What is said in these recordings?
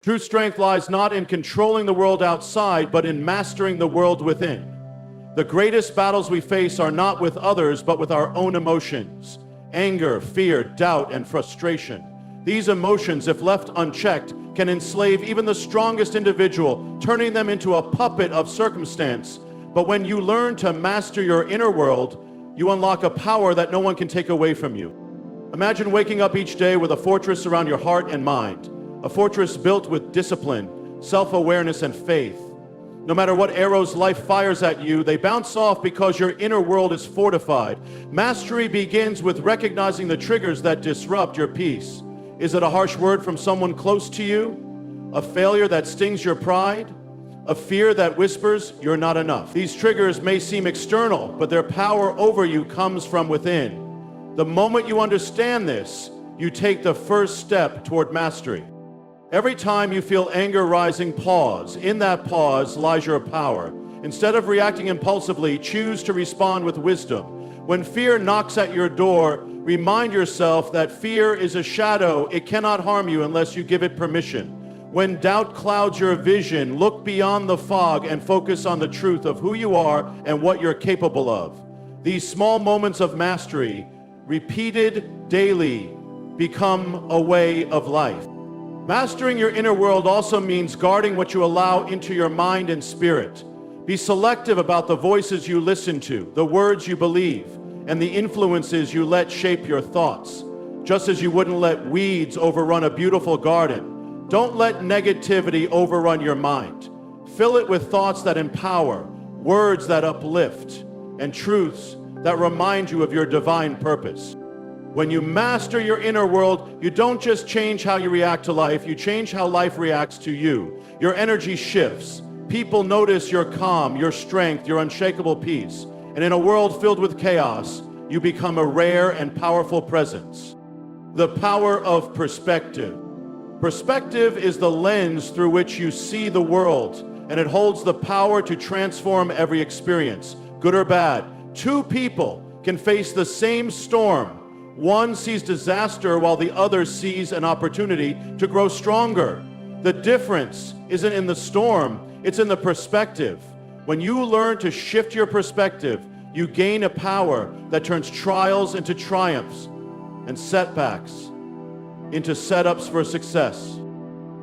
True strength lies not in controlling the world outside, but in mastering the world within. The greatest battles we face are not with others, but with our own emotions. Anger, fear, doubt, and frustration. These emotions, if left unchecked, can enslave even the strongest individual, turning them into a puppet of circumstance. But when you learn to master your inner world, you unlock a power that no one can take away from you. Imagine waking up each day with a fortress around your heart and mind, a fortress built with discipline, self-awareness, and faith. No matter what arrows life fires at you, they bounce off because your inner world is fortified. Mastery begins with recognizing the triggers that disrupt your peace. Is it a harsh word from someone close to you? A failure that stings your pride? A fear that whispers you're not enough? These triggers may seem external, but their power over you comes from within. The moment you understand this, you take the first step toward mastery. Every time you feel anger rising, pause. In that pause lies your power. Instead of reacting impulsively, choose to respond with wisdom. When fear knocks at your door, remind yourself that fear is a shadow. It cannot harm you unless you give it permission. When doubt clouds your vision, look beyond the fog and focus on the truth of who you are and what you're capable of. These small moments of mastery, repeated daily, become a way of life. Mastering your inner world also means guarding what you allow into your mind and spirit. Be selective about the voices you listen to, the words you believe, and the influences you let shape your thoughts. Just as you wouldn't let weeds overrun a beautiful garden, don't let negativity overrun your mind. Fill it with thoughts that empower, words that uplift, and truths that remind you of your divine purpose. When you master your inner world, you don't just change how you react to life, you change how life reacts to you. Your energy shifts. People notice your calm, your strength, your unshakable peace. And in a world filled with chaos, you become a rare and powerful presence. The power of perspective. Perspective is the lens through which you see the world, and it holds the power to transform every experience, good or bad. Two people can face the same storm. One sees disaster while the other sees an opportunity to grow stronger. The difference isn't in the storm, it's in the perspective. When you learn to shift your perspective, you gain a power that turns trials into triumphs and setbacks into setups for success.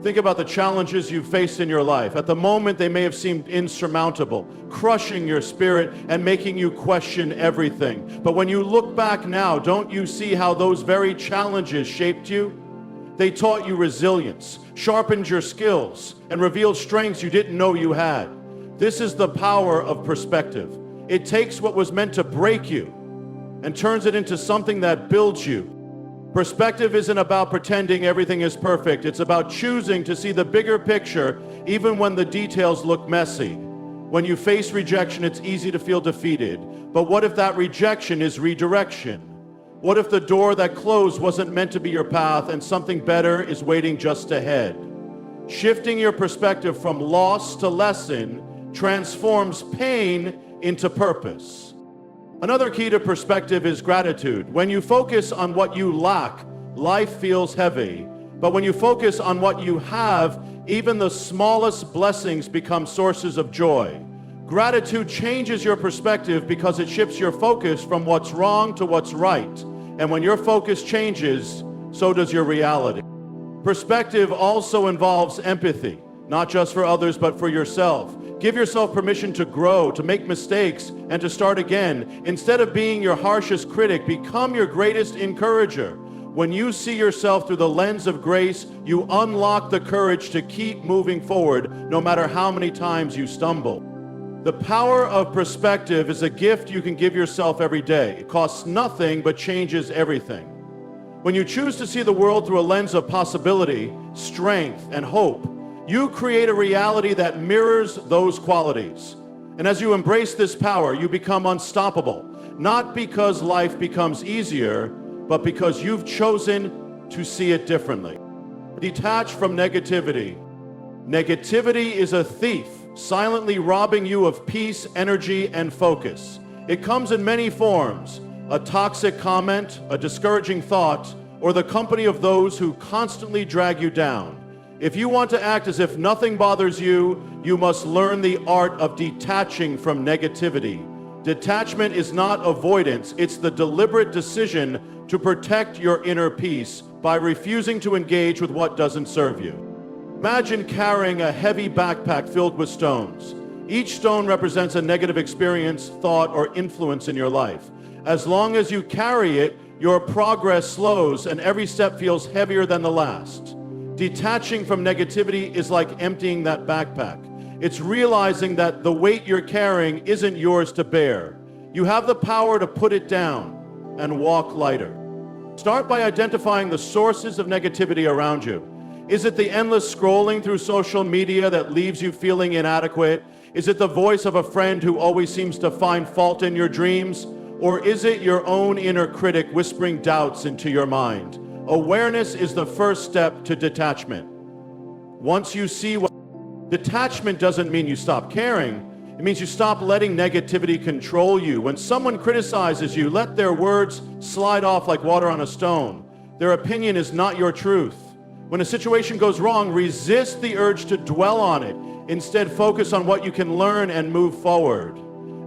Think about the challenges you've faced in your life. At the moment, they may have seemed insurmountable, crushing your spirit and making you question everything. But when you look back now, don't you see how those very challenges shaped you? They taught you resilience, sharpened your skills, and revealed strengths you didn't know you had. This is the power of perspective. It takes what was meant to break you and turns it into something that builds you. Perspective isn't about pretending everything is perfect. It's about choosing to see the bigger picture even when the details look messy. When you face rejection, it's easy to feel defeated. But what if that rejection is redirection? What if the door that closed wasn't meant to be your path and something better is waiting just ahead? Shifting your perspective from loss to lesson transforms pain into purpose. Another key to perspective is gratitude. When you focus on what you lack, life feels heavy. But when you focus on what you have, even the smallest blessings become sources of joy. Gratitude changes your perspective because it shifts your focus from what's wrong to what's right. And when your focus changes, so does your reality. Perspective also involves empathy, not just for others, but for yourself. Give yourself permission to grow, to make mistakes, and to start again. Instead of being your harshest critic, become your greatest encourager. When you see yourself through the lens of grace, you unlock the courage to keep moving forward, no matter how many times you stumble. The power of perspective is a gift you can give yourself every day. It costs nothing, but changes everything. When you choose to see the world through a lens of possibility, strength, and hope, you create a reality that mirrors those qualities. And as you embrace this power, you become unstoppable, not because life becomes easier, but because you've chosen to see it differently. Detach from negativity. Negativity is a thief, silently robbing you of peace, energy, and focus. It comes in many forms: a toxic comment, a discouraging thought, or the company of those who constantly drag you down. If you want to act as if nothing bothers you, you must learn the art of detaching from negativity. Detachment is not avoidance, it's the deliberate decision to protect your inner peace by refusing to engage with what doesn't serve you. Imagine carrying a heavy backpack filled with stones. Each stone represents a negative experience, thought, or influence in your life. As long as you carry it, your progress slows and every step feels heavier than the last. Detaching from negativity is like emptying that backpack. It's realizing that the weight you're carrying isn't yours to bear. You have the power to put it down and walk lighter. Start by identifying the sources of negativity around you. Is it the endless scrolling through social media that leaves you feeling inadequate? Is it the voice of a friend who always seems to find fault in your dreams? Or is it your own inner critic whispering doubts into your mind? Awareness is the first step to detachment. Once you see what detachment doesn't mean you stop caring. It means you stop letting negativity control you. When someone criticizes you, let their words slide off like water on a stone. Their opinion is not your truth. When a situation goes wrong, resist the urge to dwell on it. Instead, focus on what you can learn and move forward.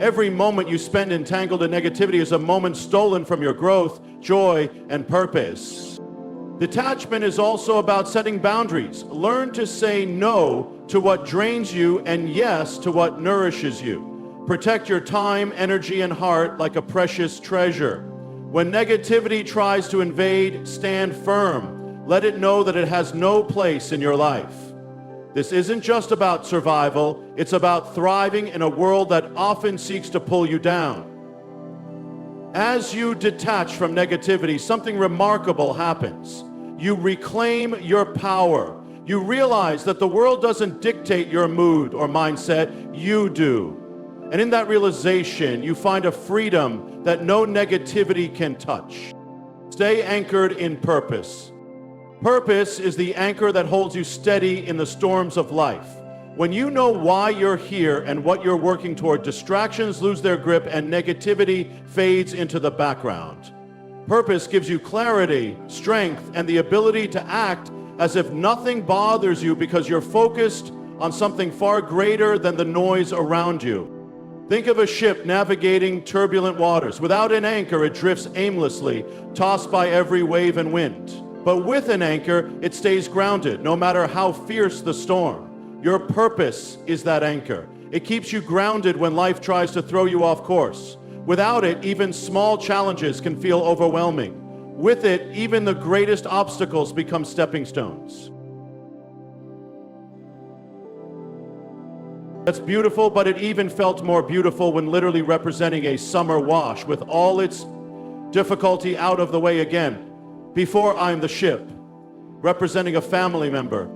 Every moment you spend entangled in negativity is a moment stolen from your growth, joy, and purpose. Detachment is also about setting boundaries. Learn to say no to what drains you and yes to what nourishes you. Protect your time, energy, and heart like a precious treasure. When negativity tries to invade, stand firm. Let it know that it has no place in your life. This isn't just about survival, it's about thriving in a world that often seeks to pull you down. As you detach from negativity, something remarkable happens. You reclaim your power. You realize that the world doesn't dictate your mood or mindset, you do. And in that realization, you find a freedom that no negativity can touch. Stay anchored in purpose. Purpose is the anchor that holds you steady in the storms of life. When you know why you're here and what you're working toward, distractions lose their grip and negativity fades into the background. Purpose gives you clarity, strength, and the ability to act as if nothing bothers you because you're focused on something far greater than the noise around you. Think of a ship navigating turbulent waters. Without an anchor, it drifts aimlessly, tossed by every wave and wind. But with an anchor, it stays grounded, no matter how fierce the storm. Your purpose is that anchor. It keeps you grounded when life tries to throw you off course. Without it, even small challenges can feel overwhelming. With it, even the greatest obstacles become stepping stones. That's beautiful, but it even felt more beautiful when literally representing a summer wash with all its difficulty out of the way again. Before I'm the ship, representing a family member.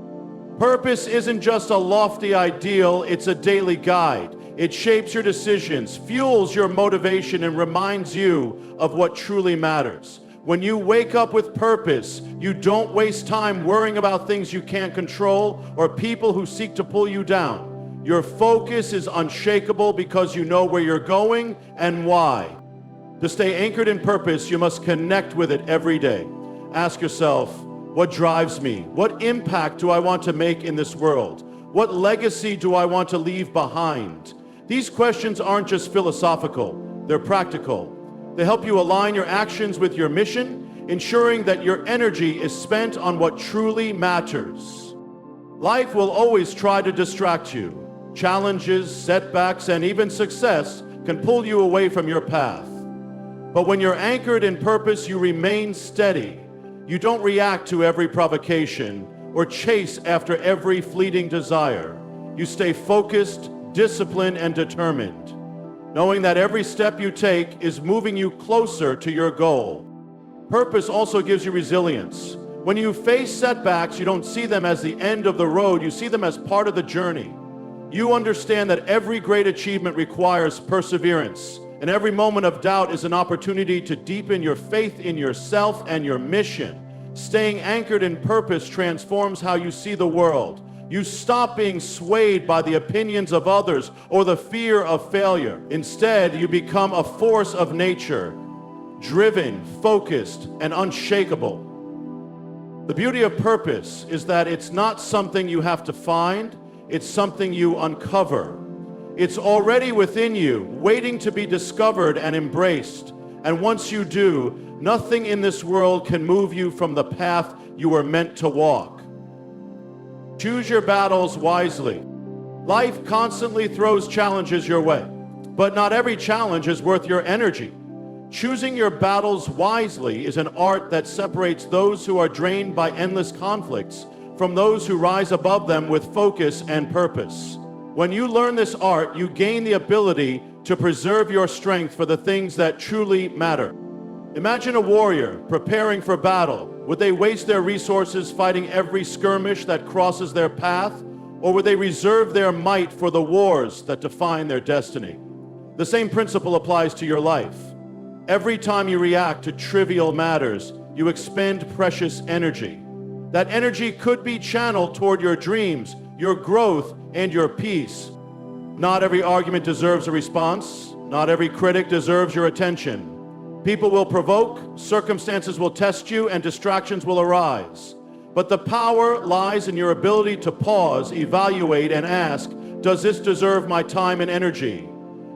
Purpose isn't just a lofty ideal, it's a daily guide. It shapes your decisions, fuels your motivation, and reminds you of what truly matters. When you wake up with purpose, you don't waste time worrying about things you can't control or people who seek to pull you down. Your focus is unshakable because you know where you're going and why. To stay anchored in purpose, you must connect with it every day. Ask yourself, what drives me? What impact do I want to make in this world? What legacy do I want to leave behind? These questions aren't just philosophical, they're practical. They help you align your actions with your mission, ensuring that your energy is spent on what truly matters. Life will always try to distract you. Challenges, setbacks, and even success can pull you away from your path. But when you're anchored in purpose, you remain steady. You don't react to every provocation or chase after every fleeting desire. You stay focused, disciplined, and determined, knowing that every step you take is moving you closer to your goal. Purpose also gives you resilience. When you face setbacks, you don't see them as the end of the road, you see them as part of the journey. You understand that every great achievement requires perseverance, and every moment of doubt is an opportunity to deepen your faith in yourself and your mission. Staying anchored in purpose transforms how you see the world. You stop being swayed by the opinions of others or the fear of failure. Instead, you become a force of nature, driven, focused, and unshakable. The beauty of purpose is that it's not something you have to find, it's something you uncover. It's already within you, waiting to be discovered and embraced. And once you do, nothing in this world can move you from the path you were meant to walk. Choose your battles wisely. Life constantly throws challenges your way, but not every challenge is worth your energy. Choosing your battles wisely is an art that separates those who are drained by endless conflicts from those who rise above them with focus and purpose. When you learn this art, you gain the ability to preserve your strength for the things that truly matter. Imagine a warrior preparing for battle. Would they waste their resources fighting every skirmish that crosses their path, or would they reserve their might for the wars that define their destiny? The same principle applies to your life. Every time you react to trivial matters, you expend precious energy. That energy could be channeled toward your dreams, your growth, and your peace. Not every argument deserves a response. Not every critic deserves your attention. People will provoke, circumstances will test you, and distractions will arise. But the power lies in your ability to pause, evaluate, and ask, does this deserve my time and energy?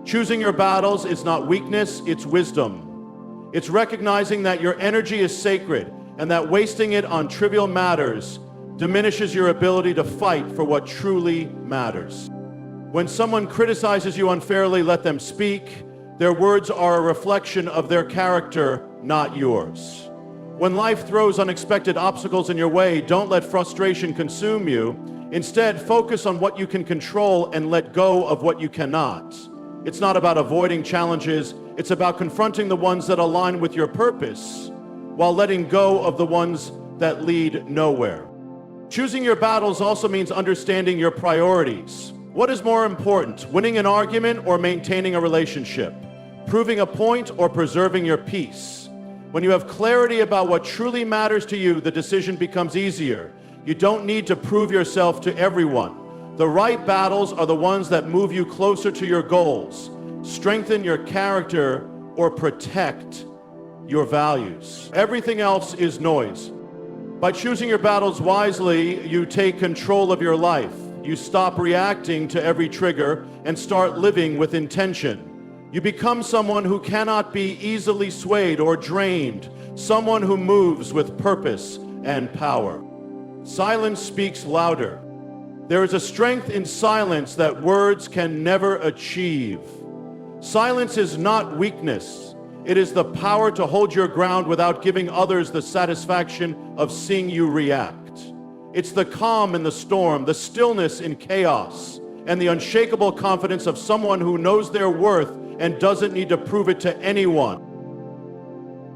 Choosing your battles is not weakness, it's wisdom. It's recognizing that your energy is sacred and that wasting it on trivial matters diminishes your ability to fight for what truly matters. When someone criticizes you unfairly, let them speak. Their words are a reflection of their character, not yours. When life throws unexpected obstacles in your way, don't let frustration consume you. Instead, focus on what you can control and let go of what you cannot. It's not about avoiding challenges, it's about confronting the ones that align with your purpose, while letting go of the ones that lead nowhere. Choosing your battles also means understanding your priorities. What is more important, winning an argument or maintaining a relationship? Proving a point or preserving your peace? When you have clarity about what truly matters to you, the decision becomes easier. You don't need to prove yourself to everyone. The right battles are the ones that move you closer to your goals, strengthen your character, or protect your values. Everything else is noise. By choosing your battles wisely, you take control of your life. You stop reacting to every trigger and start living with intention. You become someone who cannot be easily swayed or drained, someone who moves with purpose and power. Silence speaks louder. There is a strength in silence that words can never achieve. Silence is not weakness. It is the power to hold your ground without giving others the satisfaction of seeing you react. It's the calm in the storm, the stillness in chaos, and the unshakable confidence of someone who knows their worth and doesn't need to prove it to anyone.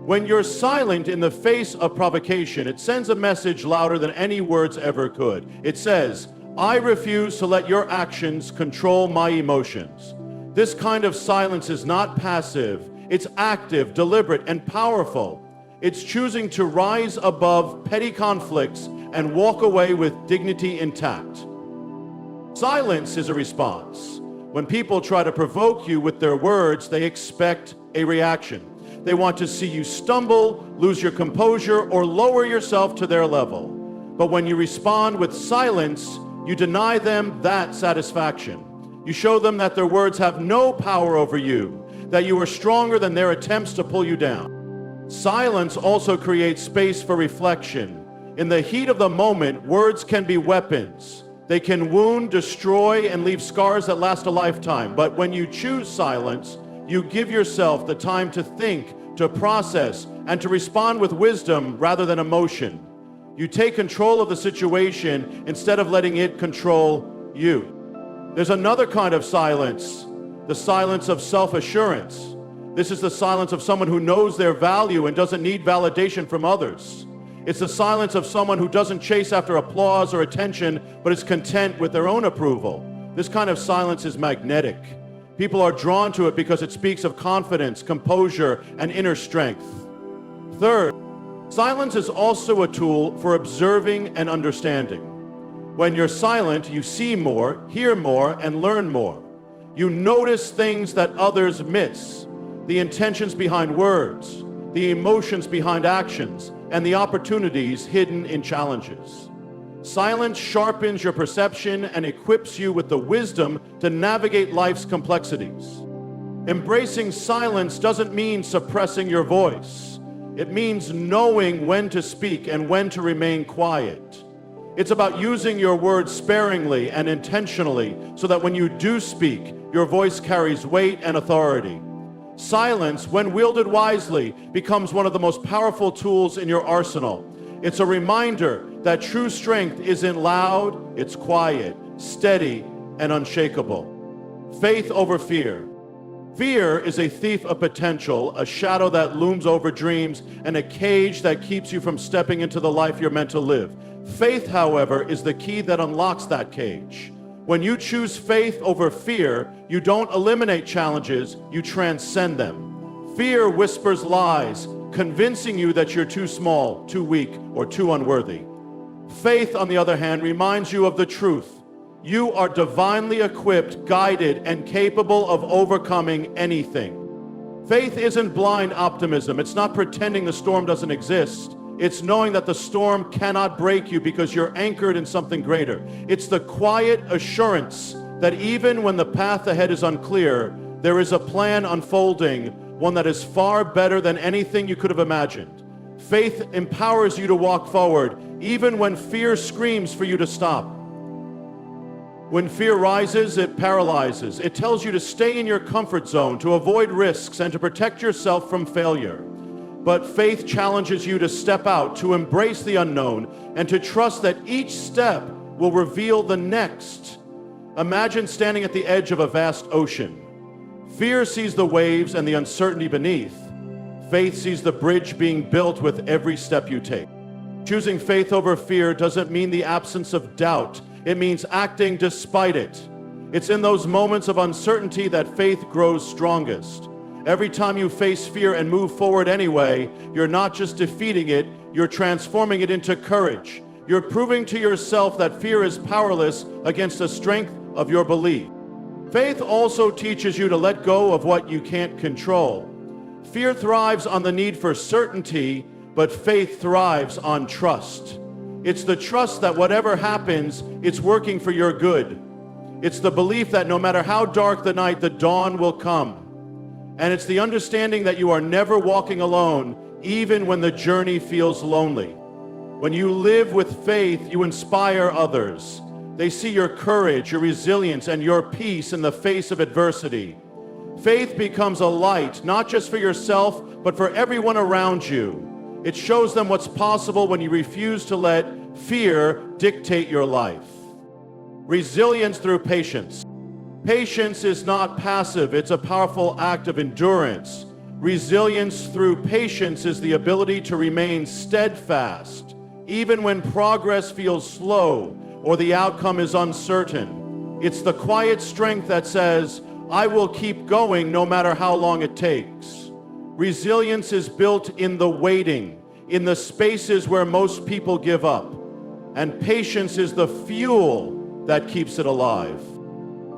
When you're silent in the face of provocation, it sends a message louder than any words ever could. It says, I refuse to let your actions control my emotions. This kind of silence is not passive. It's active, deliberate, and powerful. It's choosing to rise above petty conflicts and walk away with dignity intact. Silence is a response. When people try to provoke you with their words, they expect a reaction. They want to see you stumble, lose your composure, or lower yourself to their level. But when you respond with silence, you deny them that satisfaction. You show them that their words have no power over you, that you are stronger than their attempts to pull you down. Silence also creates space for reflection. In the heat of the moment, words can be weapons. They can wound, destroy, and leave scars that last a lifetime. But when you choose silence, you give yourself the time to think, to process, and to respond with wisdom rather than emotion. You take control of the situation instead of letting it control you. There's another kind of silence, the silence of self-assurance. This is the silence of someone who knows their value and doesn't need validation from others. It's the silence of someone who doesn't chase after applause or attention, but is content with their own approval. This kind of silence is magnetic. People are drawn to it because it speaks of confidence, composure, and inner strength. Third, silence is also a tool for observing and understanding. When you're silent, you see more, hear more, and learn more. You notice things that others miss, the intentions behind words, the emotions behind actions, and the opportunities hidden in challenges. Silence sharpens your perception and equips you with the wisdom to navigate life's complexities. Embracing silence doesn't mean suppressing your voice. It means knowing when to speak and when to remain quiet. It's about using your words sparingly and intentionally so that when you do speak, your voice carries weight and authority. Silence, when wielded wisely, becomes one of the most powerful tools in your arsenal. It's a reminder that true strength isn't loud, it's quiet, steady, and unshakable. Faith over fear. Fear is a thief of potential, a shadow that looms over dreams, and a cage that keeps you from stepping into the life you're meant to live. Faith, however, is the key that unlocks that cage. When you choose faith over fear, you don't eliminate challenges, you transcend them. Fear whispers lies, convincing you that you're too small, too weak, or too unworthy. Faith, on the other hand, reminds you of the truth. You are divinely equipped, guided, and capable of overcoming anything. Faith isn't blind optimism. It's not pretending the storm doesn't exist. It's knowing that the storm cannot break you because you're anchored in something greater. It's the quiet assurance that even when the path ahead is unclear, there is a plan unfolding, one that is far better than anything you could have imagined. Faith empowers you to walk forward, even when fear screams for you to stop. When fear rises, it paralyzes. It tells you to stay in your comfort zone, to avoid risks, and to protect yourself from failure. But faith challenges you to step out, to embrace the unknown, and to trust that each step will reveal the next. Imagine standing at the edge of a vast ocean. Fear sees the waves and the uncertainty beneath. Faith sees the bridge being built with every step you take. Choosing faith over fear doesn't mean the absence of doubt. It means acting despite it. It's in those moments of uncertainty that faith grows strongest. Every time you face fear and move forward anyway, you're not just defeating it, you're transforming it into courage. You're proving to yourself that fear is powerless against the strength of your belief. Faith also teaches you to let go of what you can't control. Fear thrives on the need for certainty, but faith thrives on trust. It's the trust that whatever happens, it's working for your good. It's the belief that no matter how dark the night, the dawn will come. And it's the understanding that you are never walking alone, even when the journey feels lonely. When you live with faith, you inspire others. They see your courage, your resilience, and your peace in the face of adversity. Faith becomes a light, not just for yourself, but for everyone around you. It shows them what's possible when you refuse to let fear dictate your life. Resilience through patience. Patience is not passive, it's a powerful act of endurance. Resilience through patience is the ability to remain steadfast, even when progress feels slow or the outcome is uncertain. It's the quiet strength that says, I will keep going no matter how long it takes. Resilience is built in the waiting, in the spaces where most people give up. And patience is the fuel that keeps it alive.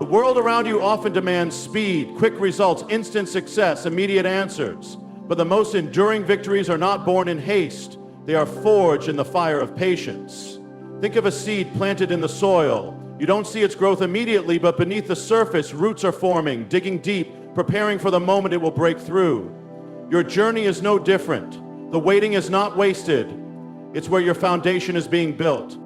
The world around you often demands speed, quick results, instant success, immediate answers. But the most enduring victories are not born in haste. They are forged in the fire of patience. Think of a seed planted in the soil. You don't see its growth immediately, but beneath the surface, roots are forming, digging deep, preparing for the moment it will break through. Your journey is no different. The waiting is not wasted. It's where your foundation is being built.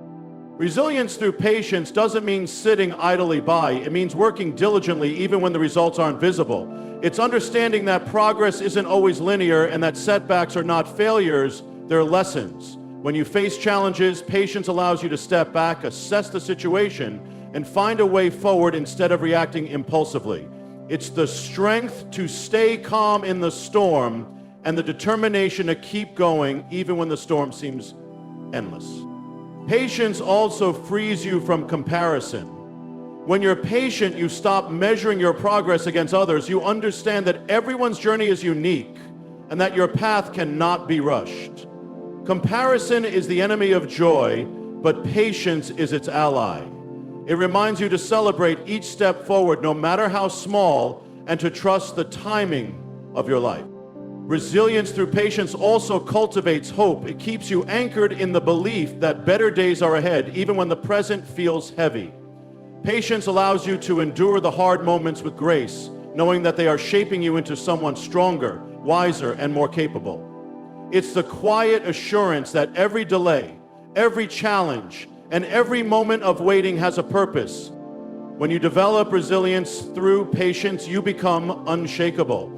Resilience through patience doesn't mean sitting idly by. It means working diligently even when the results aren't visible. It's understanding that progress isn't always linear and that setbacks are not failures, they're lessons. When you face challenges, patience allows you to step back, assess the situation, and find a way forward instead of reacting impulsively. It's the strength to stay calm in the storm and the determination to keep going even when the storm seems endless. Patience also frees you from comparison. When you're patient, you stop measuring your progress against others. You understand that everyone's journey is unique and that your path cannot be rushed. Comparison is the enemy of joy, but patience is its ally. It reminds you to celebrate each step forward, no matter how small, and to trust the timing of your life. Resilience through patience also cultivates hope. It keeps you anchored in the belief that better days are ahead, even when the present feels heavy. Patience allows you to endure the hard moments with grace, knowing that they are shaping you into someone stronger, wiser, and more capable. It's the quiet assurance that every delay, every challenge, and every moment of waiting has a purpose. When you develop resilience through patience, you become unshakable.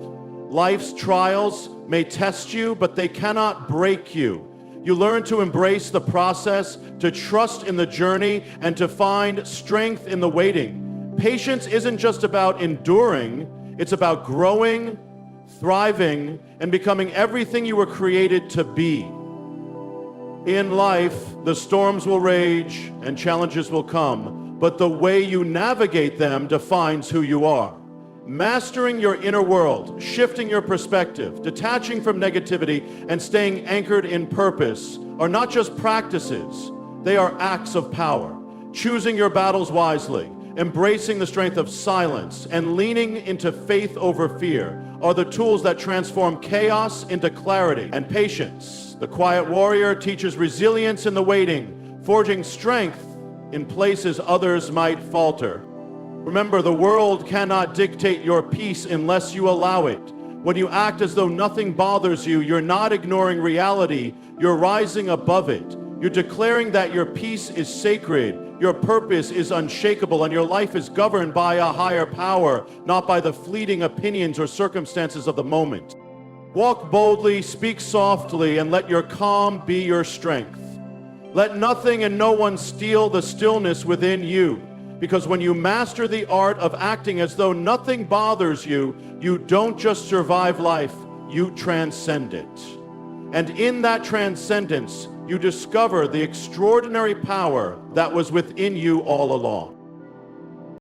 Life's trials may test you, but they cannot break you. You learn to embrace the process, to trust in the journey, and to find strength in the waiting. Patience isn't just about enduring, it's about growing, thriving, and becoming everything you were created to be. In life, the storms will rage and challenges will come, but the way you navigate them defines who you are. Mastering your inner world, shifting your perspective, detaching from negativity, and staying anchored in purpose are not just practices, they are acts of power. Choosing your battles wisely, embracing the strength of silence, and leaning into faith over fear are the tools that transform chaos into clarity and patience. The quiet warrior teaches resilience in the waiting, forging strength in places others might falter. Remember, the world cannot dictate your peace unless you allow it. When you act as though nothing bothers you, you're not ignoring reality, you're rising above it. You're declaring that your peace is sacred, your purpose is unshakable, and your life is governed by a higher power, not by the fleeting opinions or circumstances of the moment. Walk boldly, speak softly, and let your calm be your strength. Let nothing and no one steal the stillness within you. Because when you master the art of acting as though nothing bothers you, you don't just survive life, you transcend it. And in that transcendence, you discover the extraordinary power that was within you all along.